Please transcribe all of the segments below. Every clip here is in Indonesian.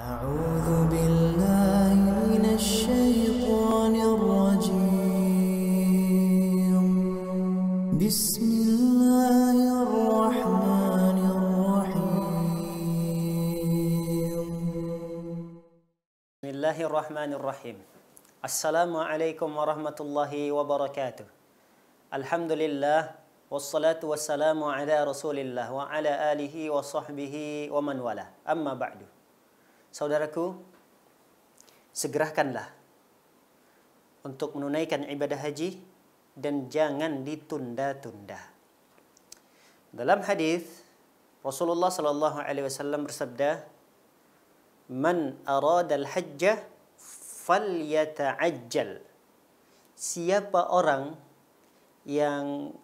أعوذ بالله من الشيطان الرجيم بسم الله الرحمن الرحيم Bismillahirrahmanirrahim. Assalamualaikum warahmatullahi wabarakatuh. Alhamdulillah wassalatu wassalamu ala Rasulillah wa ala alihi wa sahbihi wa man wala. Amma ba'du. Saudaraku, segerakanlah untuk menunaikan ibadah haji dan jangan ditunda-tunda. Dalam hadis Rasulullah sallallahu alaihi wasallam bersabda, "Man arada al-hajjah falyata'ajjal." Siapa orang yang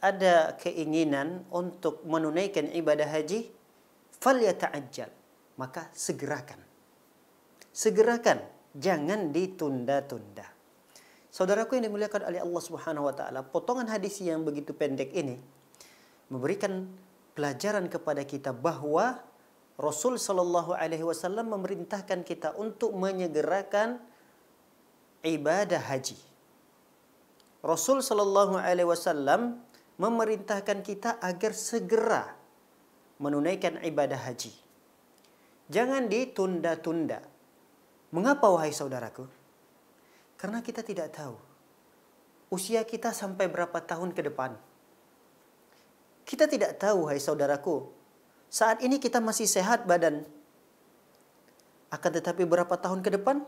ada keinginan untuk menunaikan ibadah haji, falyata'ajjal, maka segerakan. Segerakan, jangan ditunda-tunda. Saudaraku yang dimuliakan oleh Allah Subhanahu wa taala, potongan hadis yang begitu pendek ini memberikan pelajaran kepada kita bahwa Rasul sallallahu alaihi wasallam memerintahkan kita untuk menyegerakan ibadah haji. Rasul sallallahu alaihi wasallam memerintahkan kita agar segera menunaikan ibadah haji. Jangan ditunda-tunda. Mengapa wahai saudaraku? Karena kita tidak tahu usia kita sampai berapa tahun ke depan. Kita tidak tahu wahai saudaraku. Saat ini kita masih sehat badan. Akan tetapi berapa tahun ke depan?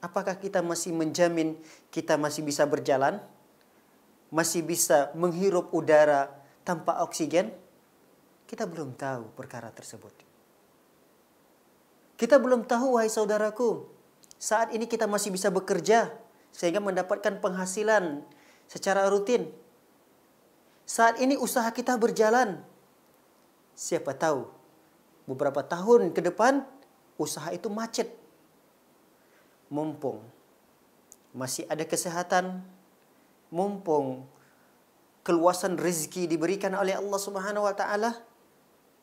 Apakah kita masih menjamin kita masih bisa berjalan? Masih bisa menghirup udara tanpa oksigen? Kita belum tahu perkara tersebut. Kita belum tahu wahai saudaraku. Saat ini kita masih bisa bekerja sehingga mendapatkan penghasilan secara rutin. Saat ini usaha kita berjalan. Siapa tahu beberapa tahun ke depan usaha itu macet. Mumpung masih ada kesehatan, mumpung keluasan rezeki diberikan oleh Allah Subhanahu wa taala,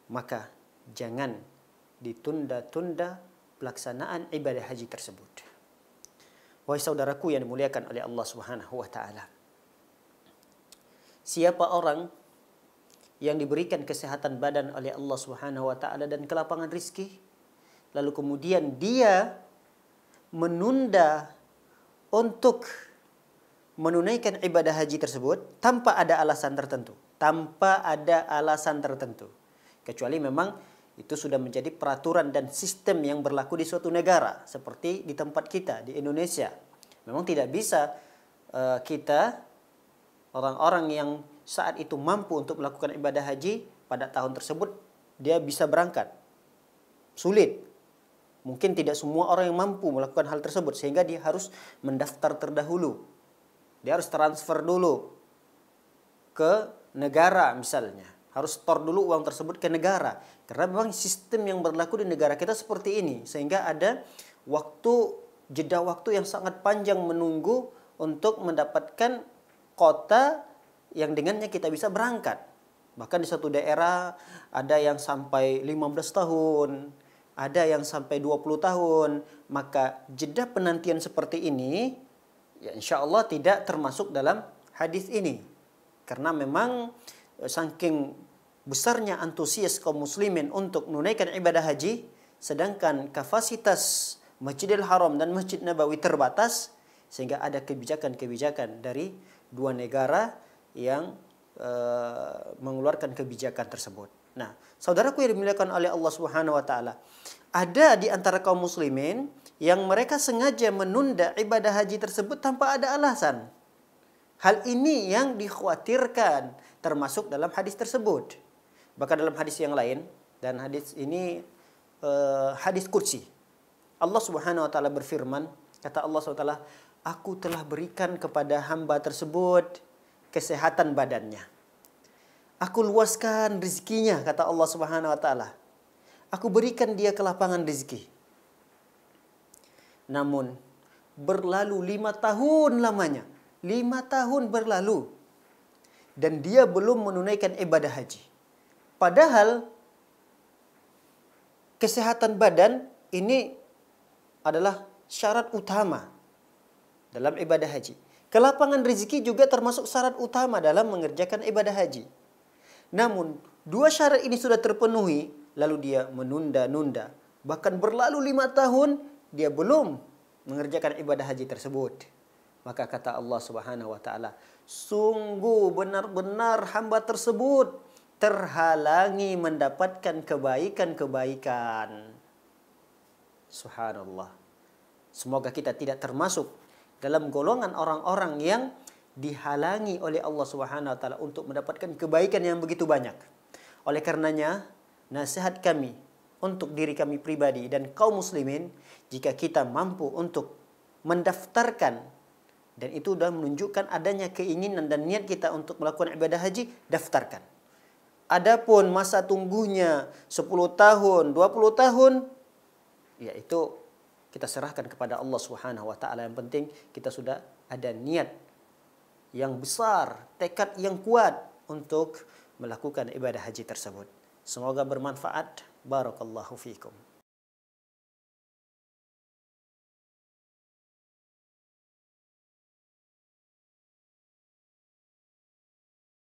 maka jangan ditunda-tunda pelaksanaan ibadah haji tersebut. Wahai saudaraku yang dimuliakan oleh Allah Subhanahu wa taala, siapa orang yang diberikan kesehatan badan oleh Allah Subhanahu wa taala dan kelapangan rizki, lalu kemudian dia menunda untuk menunaikan ibadah haji tersebut tanpa ada alasan tertentu. Kecuali memang itu sudah menjadi peraturan dan sistem yang berlaku di suatu negara. Seperti di tempat kita, di Indonesia. Memang tidak bisa kita, orang-orang yang saat itu mampu untuk melakukan ibadah haji pada tahun tersebut, dia bisa berangkat. Sulit. Mungkin tidak semua orang yang mampu melakukan hal tersebut, sehingga dia harus mendaftar terdahulu. Dia harus transfer dulu ke negara misalnya. Harus store dulu uang tersebut ke negara. Karena memang sistem yang berlaku di negara kita seperti ini. Sehingga ada jeda waktu yang sangat panjang menunggu untuk mendapatkan kota yang dengannya kita bisa berangkat. Bahkan di satu daerah ada yang sampai 15 tahun, ada yang sampai 20 tahun. Maka jeda penantian seperti ini, ya insya Allah tidak termasuk dalam hadis ini. Karena memang saking besarnya antusias kaum muslimin untuk menunaikan ibadah haji, sedangkan kapasitas Masjidil Haram dan Masjid Nabawi terbatas, sehingga ada kebijakan-kebijakan dari dua negara yang mengeluarkan kebijakan tersebut. Nah, saudaraku yang dimuliakan oleh Allah Subhanahu wa taala, ada di antara kaum muslimin yang mereka sengaja menunda ibadah haji tersebut tanpa ada alasan. Hal ini yang dikhawatirkan termasuk dalam hadis tersebut. Bahkan dalam hadis yang lain, dan hadis ini hadis qudsi, Allah Subhanahu wa taala berfirman, kata Allah Subhanahu wa taala, "Aku telah berikan kepada hamba tersebut kesehatan badannya. Aku luaskan rezekinya," kata Allah Subhanahu wa taala. "Aku berikan dia kelapangan rezeki. Namun berlalu 5 tahun lamanya. 5 tahun berlalu dan dia belum menunaikan ibadah haji. Padahal kesehatan badan ini adalah syarat utama dalam ibadah haji. Kelapangan rezeki juga termasuk syarat utama dalam mengerjakan ibadah haji. Namun, dua syarat ini sudah terpenuhi, lalu dia menunda-nunda. Bahkan berlalu 5 tahun, dia belum mengerjakan ibadah haji tersebut. Maka kata Allah Subhanahu wa taala, sungguh benar-benar hamba tersebut terhalangi mendapatkan kebaikan-kebaikan. Subhanallah. Semoga kita tidak termasuk dalam golongan orang-orang yang dihalangi oleh Allah Subhanahu wa taala untuk mendapatkan kebaikan yang begitu banyak. Oleh karenanya, nasihat kami untuk diri kami pribadi dan kaum muslimin, jika kita mampu untuk mendaftarkan, dan itu sudah menunjukkan adanya keinginan dan niat kita untuk melakukan ibadah haji, daftarkan. Adapun masa tunggunya 10 tahun, 20 tahun, ya itu kita serahkan kepada Allah Subhanahu wa taala. Yang penting kita sudah ada niat yang besar, tekad yang kuat untuk melakukan ibadah haji tersebut. Semoga bermanfaat. Barakallahu fiikum.